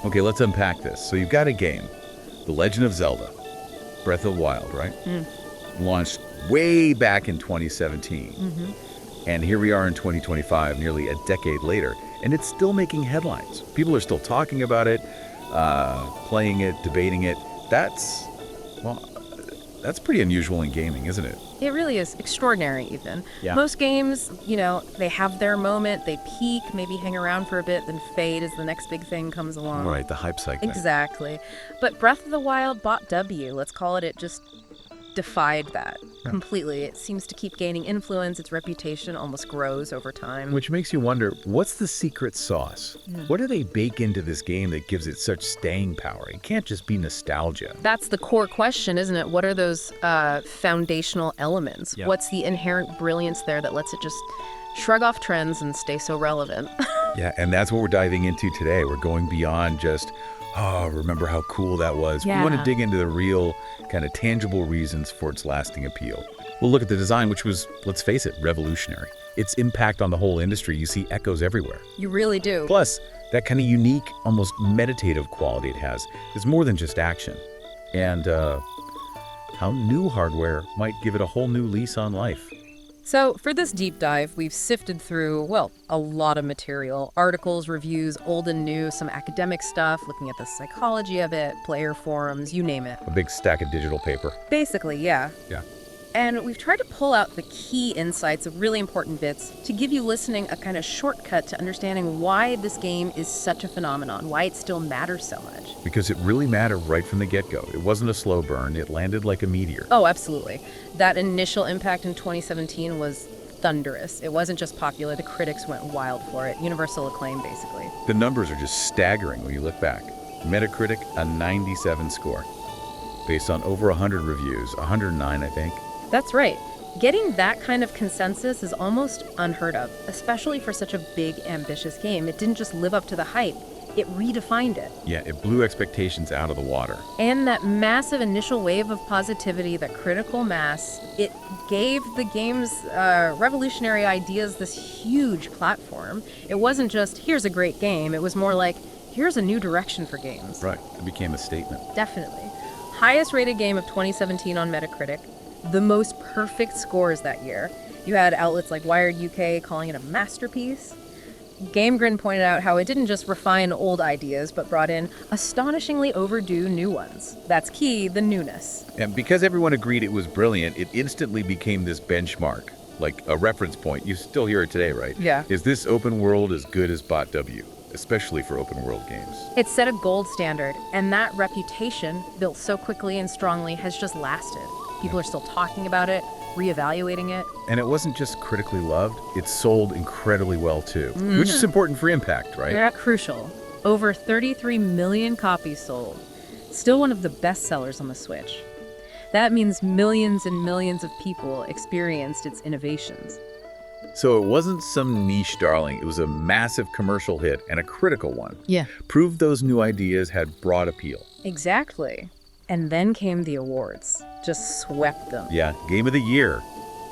Okay, let's unpack this. So you've got a game, The Legend of Zelda, Breath of the Wild, right? Launched way back in 2017. And here we are in 2025, nearly a decade later, and it's still making headlines. People are still talking about it, playing it, debating it. That's pretty unusual in gaming, isn't it? It really is extraordinary, even. Yeah. Most games, they have their moment, they peak, maybe hang around for a bit, then fade as the next big thing comes along. Right, the hype cycle. Exactly. But Breath of the Wild, BotW, let's call it, it just defied that completely. It seems to keep gaining influence. Its reputation almost grows over time. Which makes you wonder, what's the secret sauce? What do they bake into this game that gives it such staying power? It can't just be nostalgia. That's the core question, isn't it? What are those foundational elements? Yeah. What's the inherent brilliance there that lets it just shrug off trends and stay so relevant? Yeah, and that's what we're diving into today. We're going beyond just, remember how cool that was. Yeah. We want to dig into the real, kind of tangible reasons for its lasting appeal. We'll look at the design, which was, let's face it, revolutionary. Its impact on the whole industry, you see echoes everywhere. You really do. Plus, that kind of unique, almost meditative quality it has is more than just action. And how new hardware might give it a whole new lease on life. So for this deep dive, we've sifted through, a lot of material. Articles, reviews, old and new, some academic stuff, looking at the psychology of it, player forums, you name it. A big stack of digital paper. Basically, yeah. Yeah. And we've tried to pull out the key insights of really important bits to give you listening a kind of shortcut to understanding why this game is such a phenomenon, why it still matters so much. Because it really mattered right from the get-go. It wasn't a slow burn. It landed like a meteor. Oh, absolutely. That initial impact in 2017 was thunderous. It wasn't just popular. The critics went wild for it. Universal acclaim, basically. The numbers are just staggering when you look back. Metacritic, a 97 score. Based on over 100 reviews, 109, I think. That's right. Getting that kind of consensus is almost unheard of, especially for such a big, ambitious game. It didn't just live up to the hype. It redefined it. Yeah, it blew expectations out of the water. And that massive initial wave of positivity, that critical mass, it gave the game's revolutionary ideas this huge platform. It wasn't just, here's a great game. It was more like, here's a new direction for games. Right. It became a statement. Definitely. Highest rated game of 2017 on Metacritic. The most perfect scores that year. You had outlets like Wired UK calling it a masterpiece. GameGrin pointed out how it didn't just refine old ideas, but brought in astonishingly overdue new ones. That's key, the newness. And because everyone agreed it was brilliant, it instantly became this benchmark, like a reference point. You still hear it today, right? Yeah. Is this open world as good as BotW, especially for open world games? It set a gold standard, and that reputation, built so quickly and strongly, has just lasted. People are still talking about it, reevaluating it. And it wasn't just critically loved, it sold incredibly well too, which is important for impact, right? Yeah, crucial. Over 33 million copies sold. Still one of the best sellers on the Switch. That means millions and millions of people experienced its innovations. So it wasn't some niche darling, it was a massive commercial hit and a critical one. Yeah. Proved those new ideas had broad appeal. Exactly. And then came the awards. Just swept them. Yeah, Game of the Year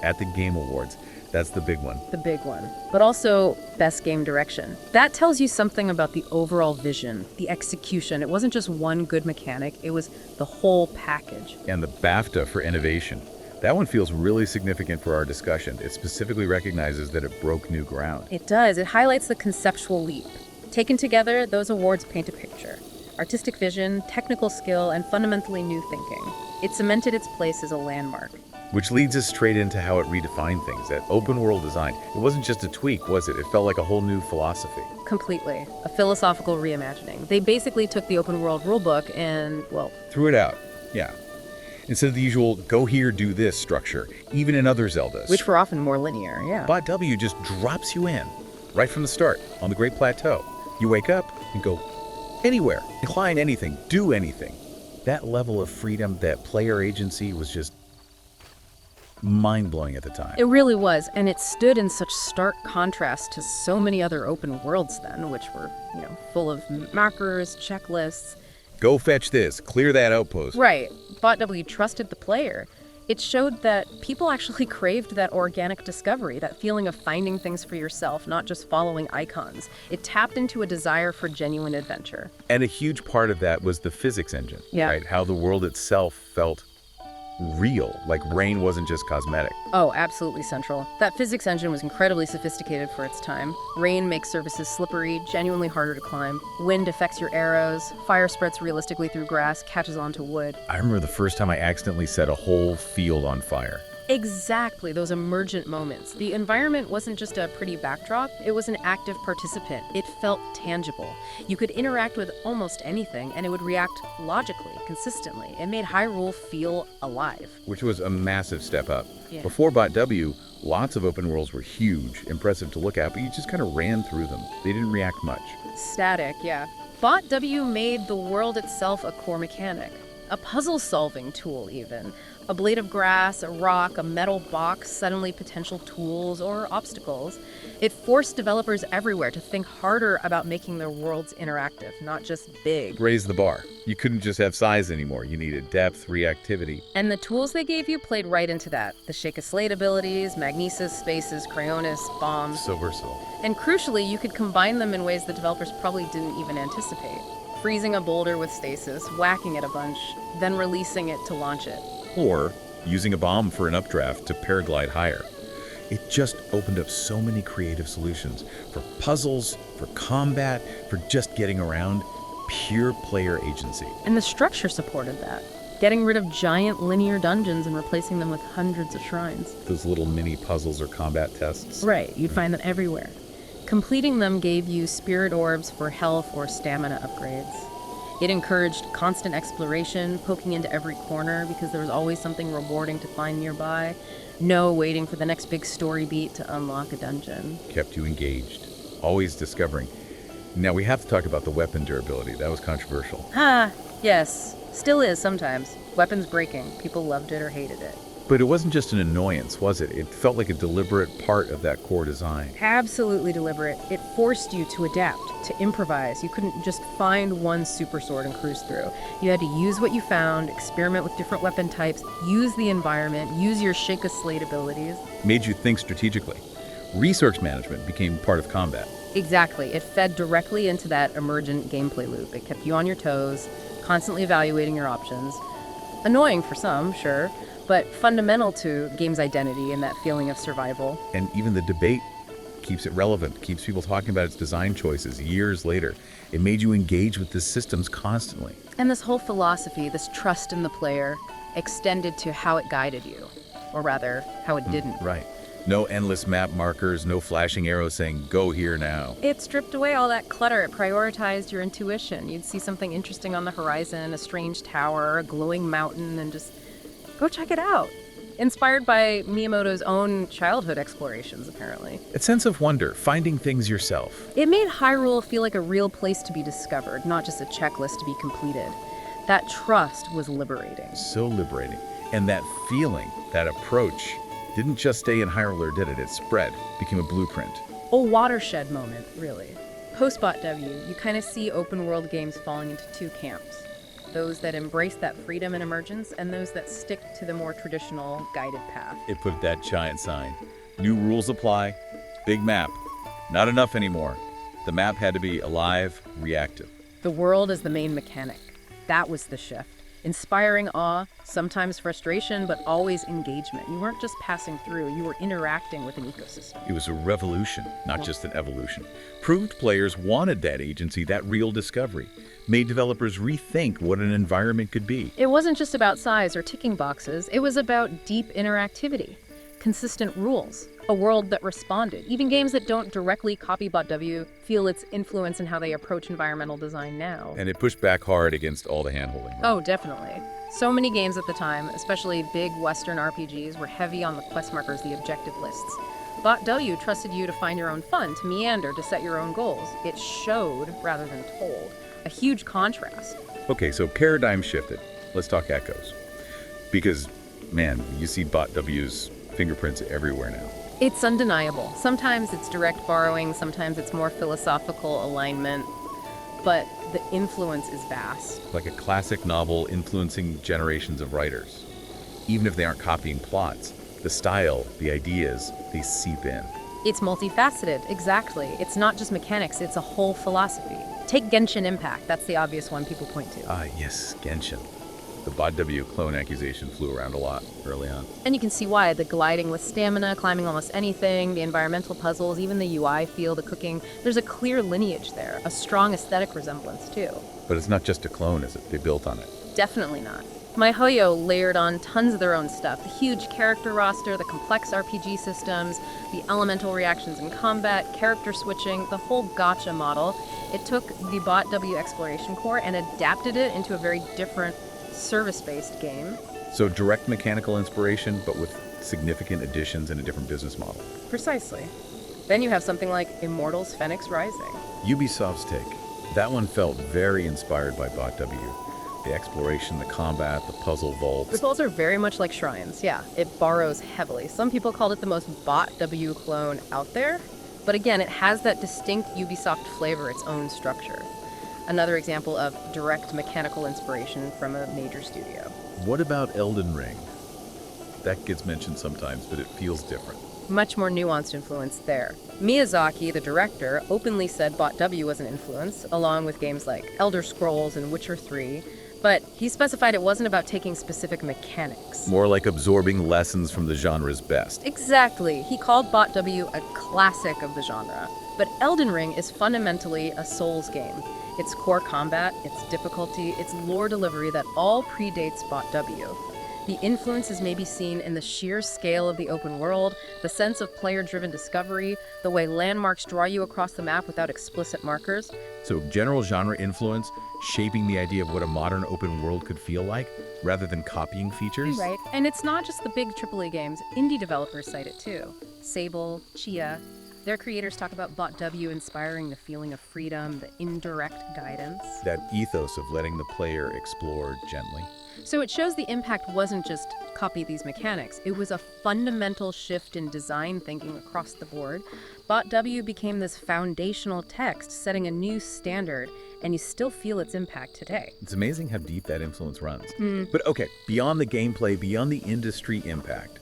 at the Game Awards. That's the big one. The big one. But also Best Game Direction. That tells you something about the overall vision, the execution. It wasn't just one good mechanic, it was the whole package. And the BAFTA for innovation. That one feels really significant for our discussion. It specifically recognizes that it broke new ground. It does. It highlights the conceptual leap. Taken together, those awards paint a picture. Artistic vision, technical skill, and fundamentally new thinking. It cemented its place as a landmark. Which leads us straight into how it redefined things, that open world design. It wasn't just a tweak, was it? It felt like a whole new philosophy. Completely. A philosophical reimagining. They basically took the open world rulebook and, threw it out. Yeah. Instead of the usual go here, do this structure, even in other Zeldas. which were often more linear, yeah. BotW just drops you in, right from the start, on the Great Plateau. You wake up and go anywhere, incline anything, do anything. That level of freedom, that player agency was just mind-blowing at the time. It really was, and it stood in such stark contrast to so many other open worlds then, which were, full of markers, checklists. Go fetch this, clear that outpost. Right. BotW trusted the player. It showed that people actually craved that organic discovery, that feeling of finding things for yourself, not just following icons. It tapped into a desire for genuine adventure. And a huge part of that was the physics engine, Yeah. right? How the world itself felt real, like rain wasn't just cosmetic. Oh, absolutely central. That physics engine was incredibly sophisticated for its time. Rain makes surfaces slippery, genuinely harder to climb. Wind affects your arrows. Fire spreads realistically through grass, catches onto wood. I remember the first time I accidentally set a whole field on fire. Exactly, those emergent moments. The environment wasn't just a pretty backdrop, it was an active participant. It felt tangible. You could interact with almost anything, and it would react logically, consistently. It made Hyrule feel alive. Which was a massive step up. Yeah. Before BotW, lots of open worlds were huge, impressive to look at, but you just kind of ran through them. They didn't react much. Static, yeah. BotW made the world itself a core mechanic. A puzzle-solving tool, even. A blade of grass, a rock, a metal box, suddenly potential tools or obstacles. It forced developers everywhere to think harder about making their worlds interactive, not just big. Raise the bar. You couldn't just have size anymore. You needed depth, reactivity. And the tools they gave you played right into that. The Shake a Slate abilities, Magnesis, Spaces, Cryonis, Bombs. So versatile. And crucially, you could combine them in ways that developers probably didn't even anticipate. Freezing a boulder with stasis, whacking it a bunch, then releasing it to launch it. Or using a bomb for an updraft to paraglide higher. It just opened up so many creative solutions for puzzles, for combat, for just getting around. Pure player agency. And the structure supported that. Getting rid of giant linear dungeons and replacing them with hundreds of shrines. Those little mini puzzles or combat tests. Right, you'd find them everywhere. Completing them gave you spirit orbs for health or stamina upgrades. It encouraged constant exploration, poking into every corner because there was always something rewarding to find nearby. No waiting for the next big story beat to unlock a dungeon. Kept you engaged, always discovering. Now we have to talk about the weapon durability. That was controversial. Yes, still is sometimes. Weapons breaking, people loved it or hated it. But it wasn't just an annoyance, was it? It felt like a deliberate part of that core design. Absolutely deliberate. It forced you to adapt, to improvise. You couldn't just find one super sword and cruise through. You had to use what you found, experiment with different weapon types, use the environment, use your Shake a Slate abilities. Made you think strategically. Resource management became part of combat. Exactly. It fed directly into that emergent gameplay loop. It kept you on your toes, constantly evaluating your options. Annoying for some, sure, but fundamental to game's identity and that feeling of survival. And even the debate keeps it relevant, keeps people talking about its design choices years later. It made you engage with the systems constantly. And this whole philosophy, this trust in the player, extended to how it guided you. Or rather, how it didn't. Right. No endless map markers, no flashing arrows saying, go here now. It stripped away all that clutter. It prioritized your intuition. You'd see something interesting on the horizon, a strange tower, a glowing mountain, and just go check it out. Inspired by Miyamoto's own childhood explorations, apparently. A sense of wonder, finding things yourself. It made Hyrule feel like a real place to be discovered, not just a checklist to be completed. That trust was liberating. So liberating. And that feeling, that approach, didn't just stay in Hyrule, did it? It spread, became a blueprint. A watershed moment, really. Post-BotW, you kind of see open world games falling into two camps. Those that embrace that freedom and emergence, and those that stick to the more traditional guided path. It put that giant sign. New rules apply. Big map. Not enough anymore. The map had to be alive, reactive. The world is the main mechanic. That was the shift. Inspiring awe, sometimes frustration, but always engagement. You weren't just passing through, you were interacting with an ecosystem. It was a revolution, not just an evolution. Proved players wanted that agency, that real discovery. Made developers rethink what an environment could be. It wasn't just about size or ticking boxes, it was about deep interactivity, consistent rules, a world that responded. Even games that don't directly copy BotW feel its influence in how they approach environmental design now. And it pushed back hard against all the hand-holding. Right? Oh, definitely. So many games at the time, especially big Western RPGs, were heavy on the quest markers, the objective lists. BotW trusted you to find your own fun, to meander, to set your own goals. It showed rather than told. A huge contrast. Okay, so paradigm shifted. Let's talk echoes. Because, man, you see BotW's fingerprints everywhere now. It's undeniable. Sometimes it's direct borrowing, sometimes it's more philosophical alignment, but the influence is vast. Like a classic novel influencing generations of writers. Even if they aren't copying plots, the style, the ideas, they seep in. It's multifaceted, exactly. It's not just mechanics, it's a whole philosophy. Take Genshin Impact, that's the obvious one people point to. Ah, yes, Genshin. The BotW clone accusation flew around a lot early on. And you can see why. The gliding with stamina, climbing almost anything, the environmental puzzles, even the UI feel, the cooking. There's a clear lineage there, a strong aesthetic resemblance too. But it's not just a clone, is it? They built on it. Definitely not. MyHoYo layered on tons of their own stuff. The huge character roster, the complex RPG systems, the elemental reactions in combat, character switching, the whole gacha model. It took the BotW exploration core and adapted it into a very different service-based game. So direct mechanical inspiration, but with significant additions and a different business model. Precisely. Then you have something like Immortals Fenyx Rising. Ubisoft's take. That one felt very inspired by BotW. The exploration, the combat, the puzzle vaults. The puzzles are very much like shrines, yeah. It borrows heavily. Some people called it the most BotW clone out there, but again, it has that distinct Ubisoft flavor, its own structure. Another example of direct mechanical inspiration from a major studio. What about Elden Ring? That gets mentioned sometimes, but it feels different. Much more nuanced influence there. Miyazaki, the director, openly said BotW was an influence, along with games like Elder Scrolls and Witcher 3, but he specified it wasn't about taking specific mechanics. More like absorbing lessons from the genre's best. Exactly. He called BotW a classic of the genre. But Elden Ring is fundamentally a Souls game. Its core combat, its difficulty, its lore delivery that all predates BotW. The influences may be seen in the sheer scale of the open world, the sense of player-driven discovery, the way landmarks draw you across the map without explicit markers. So general genre influence shaping the idea of what a modern open world could feel like, rather than copying features? Right, and it's not just the big AAA games. Indie developers cite it too. Sable, Chia. Their creators talk about BotW inspiring the feeling of freedom, the indirect guidance. That ethos of letting the player explore gently. So it shows the impact wasn't just copy these mechanics. It was a fundamental shift in design thinking across the board. BotW became this foundational text, setting a new standard, and you still feel its impact today. It's amazing how deep that influence runs. But okay, beyond the gameplay, beyond the industry impact,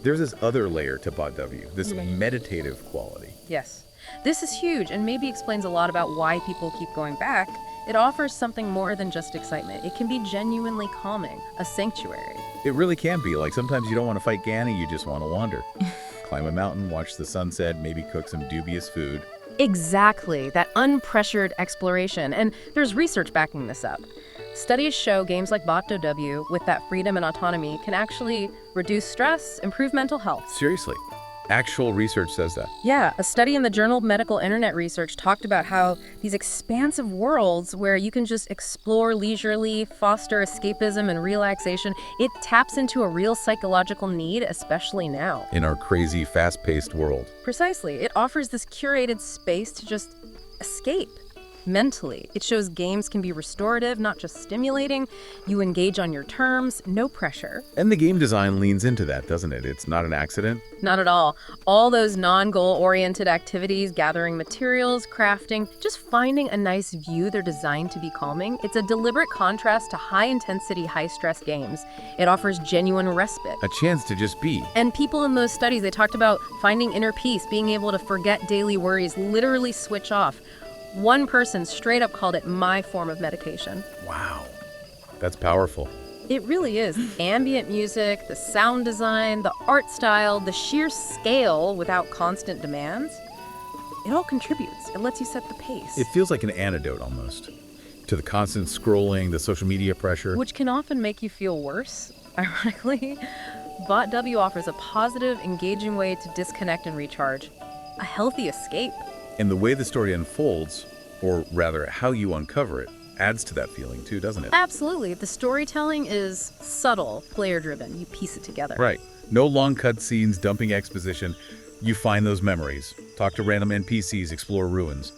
there's this other layer to BotW, this meditative quality. Yes. This is huge and maybe explains a lot about why people keep going back. It offers something more than just excitement. It can be genuinely calming, a sanctuary. It really can be. Like sometimes you don't want to fight Ganon, you just want to wander. Climb a mountain, watch the sunset, maybe cook some dubious food. Exactly, that unpressured exploration. And there's research backing this up. Studies show games like BotW, with that freedom and autonomy, can actually reduce stress, improve mental health. Seriously, actual research says that. Yeah, a study in the Journal of Medical Internet Research talked about how these expansive worlds where you can just explore leisurely, foster escapism and relaxation, it taps into a real psychological need, especially now. In our crazy, fast-paced world. Precisely. It offers this curated space to just escape. Mentally, it shows games can be restorative, not just stimulating. You engage on your terms, no pressure. And the game design leans into that, doesn't it? It's not an accident. Not at all. All those non-goal-oriented activities, gathering materials, crafting, just finding a nice view, they're designed to be calming. It's a deliberate contrast to high-intensity, high-stress games. It offers genuine respite. A chance to just be. And people in those studies, they talked about finding inner peace, being able to forget daily worries, literally switch off. One person straight up called it my form of medication. Wow, that's powerful. It really is. Ambient music, the sound design, the art style, the sheer scale without constant demands. It all contributes. It lets you set the pace. It feels like an antidote almost to the constant scrolling, the social media pressure. Which can often make you feel worse, ironically. BotW offers a positive, engaging way to disconnect and recharge. A healthy escape. And the way the story unfolds, or rather how you uncover it, adds to that feeling too, doesn't it? Absolutely. The storytelling is subtle, player-driven. You piece it together. Right. No long cutscenes, dumping exposition. You find those memories. Talk to random NPCs, explore ruins.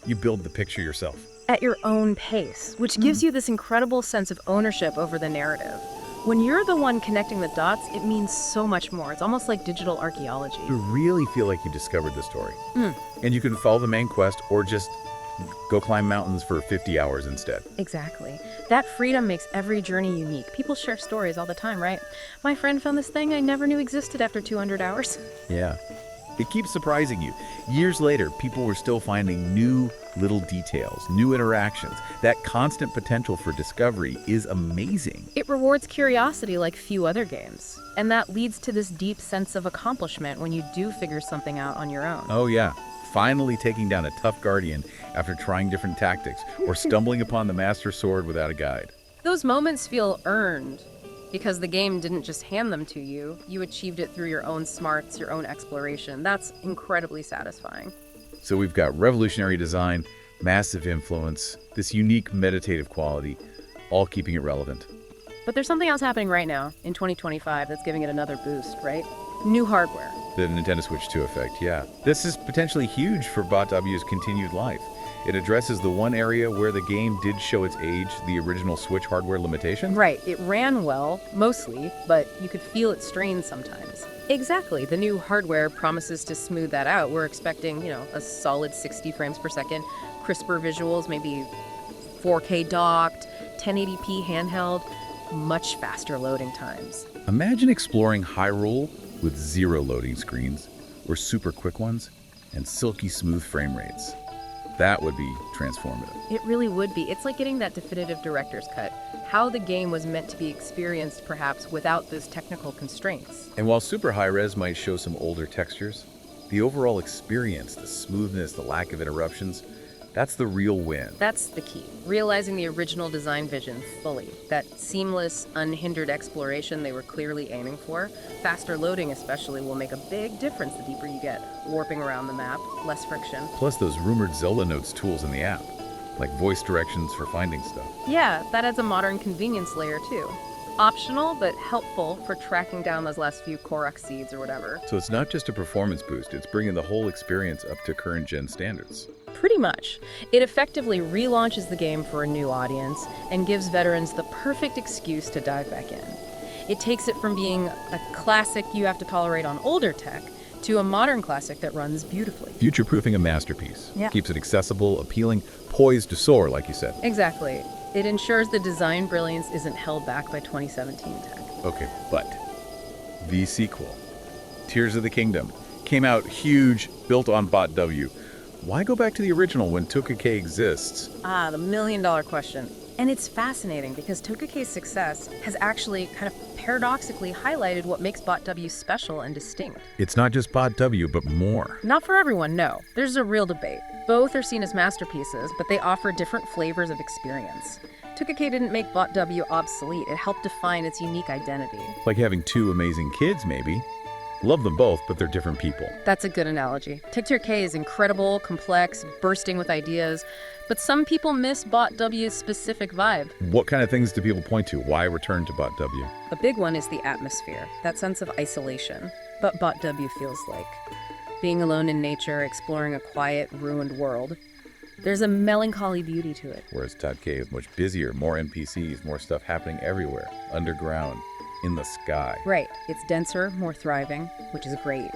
You build the picture yourself. At your own pace, which gives you this incredible sense of ownership over the narrative. When you're the one connecting the dots, it means so much more. It's almost like digital archaeology. You really feel like you discovered the story. And you can follow the main quest or just Go climb mountains for 50 hours instead. Exactly. That freedom makes every journey unique. People share stories all the time, right? My friend found this thing I never knew existed after 200 hours. Yeah. It keeps surprising you. Years later, people were still finding new little details, new interactions. That constant potential for discovery is amazing. It rewards curiosity like few other games. And that leads to this deep sense of accomplishment when you do figure something out on your own. Oh, yeah. Finally taking down a tough guardian after trying different tactics, or stumbling upon the master sword without a guide. Those moments feel earned because the game didn't just hand them to you. You achieved it through your own smarts, your own exploration. That's incredibly satisfying. So we've got revolutionary design, massive influence, this unique meditative quality, all keeping it relevant. But there's something else happening right now in 2025 that's giving it another boost, right? New hardware. The Nintendo Switch 2 effect, yeah. This is potentially huge for BotW's continued life. It addresses the one area where the game did show its age, the original Switch hardware limitation. Right, it ran well, mostly, but you could feel it strain sometimes. Exactly, the new hardware promises to smooth that out. We're expecting, a solid 60 frames per second, crisper visuals, maybe 4K docked, 1080p handheld, much faster loading times. Imagine exploring Hyrule with 0 loading screens, or super quick ones, and silky smooth frame rates. That would be transformative. It really would be. It's like getting that definitive director's cut, how the game was meant to be experienced perhaps without those technical constraints. And while super high res might show some older textures, the overall experience, the smoothness, the lack of interruptions, that's the real win. That's the key. Realizing the original design vision fully. That seamless, unhindered exploration they were clearly aiming for. Faster loading especially will make a big difference the deeper you get. Warping around the map, less friction. Plus those rumored Zelda Notes tools in the app, like voice directions for finding stuff. Yeah, that adds a modern convenience layer too. Optional, but helpful for tracking down those last few Korok seeds or whatever. So it's not just a performance boost, it's bringing the whole experience up to current gen standards. Pretty much. It effectively relaunches the game for a new audience and gives veterans the perfect excuse to dive back in. It takes it from being a classic you have to tolerate on older tech to a modern classic that runs beautifully. Future-proofing a masterpiece. Yeah. Keeps it accessible, appealing, poised to soar, like you said. Exactly. It ensures the design brilliance isn't held back by 2017 tech. Okay, but the sequel, Tears of the Kingdom, came out huge, built on BotW. Why go back to the original when Tokyo-K exists? Ah, the million-dollar question. And it's fascinating because Tokyo-K's success has actually kind of paradoxically highlighted what makes BotW special and distinct. It's not just BotW, but more. Not for everyone, no. There's a real debate. Both are seen as masterpieces, but they offer different flavors of experience. Tokyo-K didn't make BotW obsolete. It helped define its unique identity. Like having two amazing kids, maybe. Love them both, but they're different people. That's a good analogy. Tokyo-K is incredible, complex, bursting with ideas, but some people miss BotW's specific vibe. What kind of things do people point to? Why return to BotW? A big one is the atmosphere, that sense of isolation. But BotW feels like being alone in nature, exploring a quiet, ruined world. There's a melancholy beauty to it. Whereas Tokyo is much busier, more NPCs, more stuff happening everywhere, underground, in the sky. Right. It's denser, more thriving, which is great.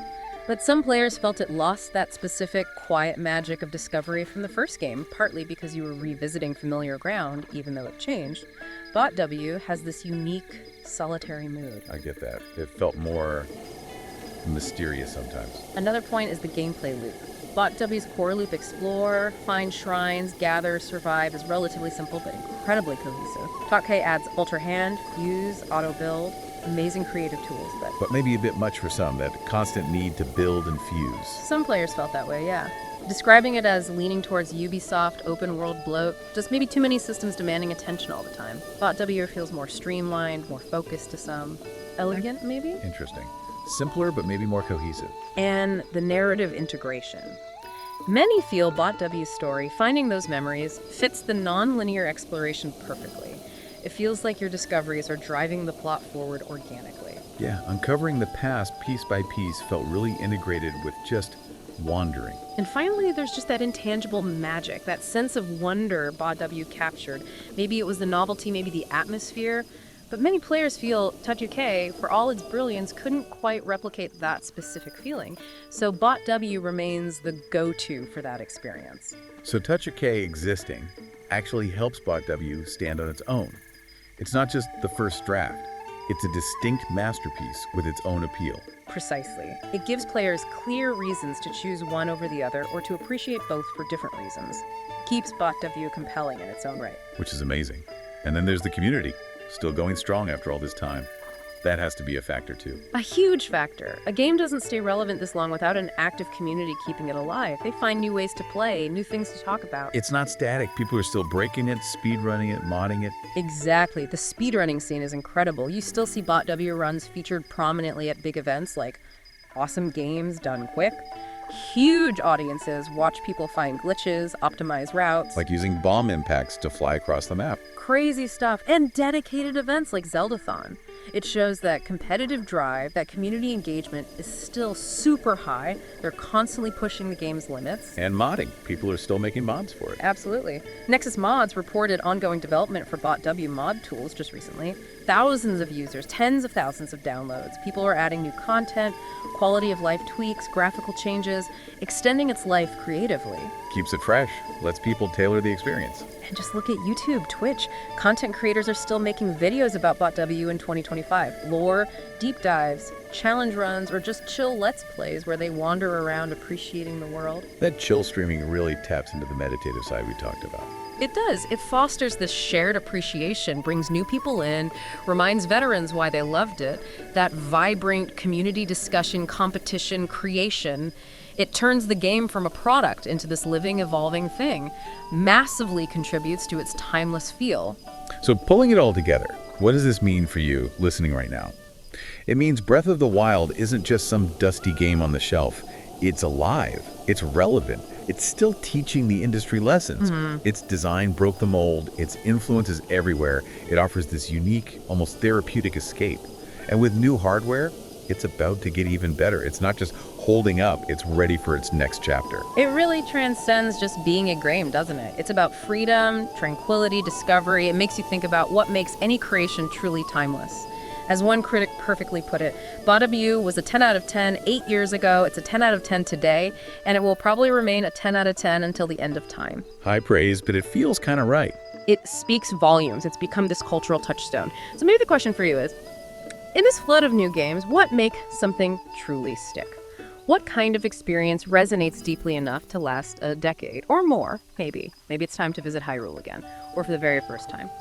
But some players felt it lost that specific, quiet magic of discovery from the first game, partly because you were revisiting familiar ground, even though it changed. BotW has this unique, solitary mood. I get that. It felt more mysterious sometimes. Another point is the gameplay loop. BotW's core loop explore, find shrines, gather, survive is relatively simple but incredibly cohesive. Tokyo adds Ultra Hand, Fuse, Auto Build, amazing creative tools, but maybe a bit much for some, that constant need to build and fuse. Some players felt that way, yeah. Describing it as leaning towards Ubisoft open world bloat, just maybe too many systems demanding attention all the time. BotW feels more streamlined, more focused to some. Elegant, maybe? Interesting. Simpler, but maybe more cohesive. And the narrative integration. Many feel BotW's story, finding those memories, fits the non-linear exploration perfectly. It feels like your discoveries are driving the plot forward organically. Yeah, uncovering the past piece by piece felt really integrated with just wandering. And finally, there's just that intangible magic, that sense of wonder BotW captured. Maybe it was the novelty, maybe the atmosphere, But many players feel Touch UK, for all its brilliance, couldn't quite replicate that specific feeling. So BotW remains the go-to for that experience. So Touch OK existing actually helps BotW stand on its own. It's not just the first draft. It's a distinct masterpiece with its own appeal. Precisely. It gives players clear reasons to choose one over the other or to appreciate both for different reasons. Keeps BotW compelling in its own right. Which is amazing. And then there's the community, still going strong after all this time. That has to be a factor too. A huge factor. A game doesn't stay relevant this long without an active community keeping it alive. They find new ways to play, new things to talk about. It's not static. People are still breaking it, speedrunning it, modding it. Exactly. The speedrunning scene is incredible. You still see BotW runs featured prominently at big events like Awesome Games Done Quick. Huge audiences watch people find glitches, optimize routes. Like using bomb impacts to fly across the map. Crazy stuff. And dedicated events like Zeldathon. It shows that competitive drive, that community engagement is still super high. They're constantly pushing the game's limits. And modding. People are still making mods for it. Absolutely. Nexus Mods reported ongoing development for BotW mod tools just recently. Thousands of users, tens of thousands of downloads. People are adding new content, quality of life tweaks, graphical changes, extending its life creatively. Keeps it fresh. Lets people tailor the experience. And just look at YouTube, Twitch. Content creators are still making videos about BotW in 2025. Lore, deep dives, challenge runs, or just chill Let's Plays where they wander around appreciating the world. That chill streaming really taps into the meditative side we talked about. It does. It fosters this shared appreciation, brings new people in, reminds veterans why they loved it. That vibrant community discussion, competition, creation. It turns the game from a product into this living, evolving thing. Massively contributes to its timeless feel. So pulling it all together, what does this mean for you listening right now? It means Breath of the Wild isn't just some dusty game on the shelf. It's alive. It's relevant. It's still teaching the industry lessons. Its design broke the mold. Its influence is everywhere. It offers this unique, almost therapeutic escape. And with new hardware, it's about to get even better. It's not just holding up, it's ready for its next chapter. It really transcends just being a game, doesn't it? It's about freedom, tranquility, discovery. It makes you think about what makes any creation truly timeless. As one critic perfectly put it, BotW was a 10 out of 10 8 years ago, it's a 10 out of 10 today, and it will probably remain a 10 out of 10 until the end of time. High praise, but it feels kind of right. It speaks volumes. It's become this cultural touchstone. So maybe the question for you is, in this flood of new games, what make something truly stick? What kind of experience resonates deeply enough to last a decade or more, maybe? Maybe it's time to visit Hyrule again, or for the very first time.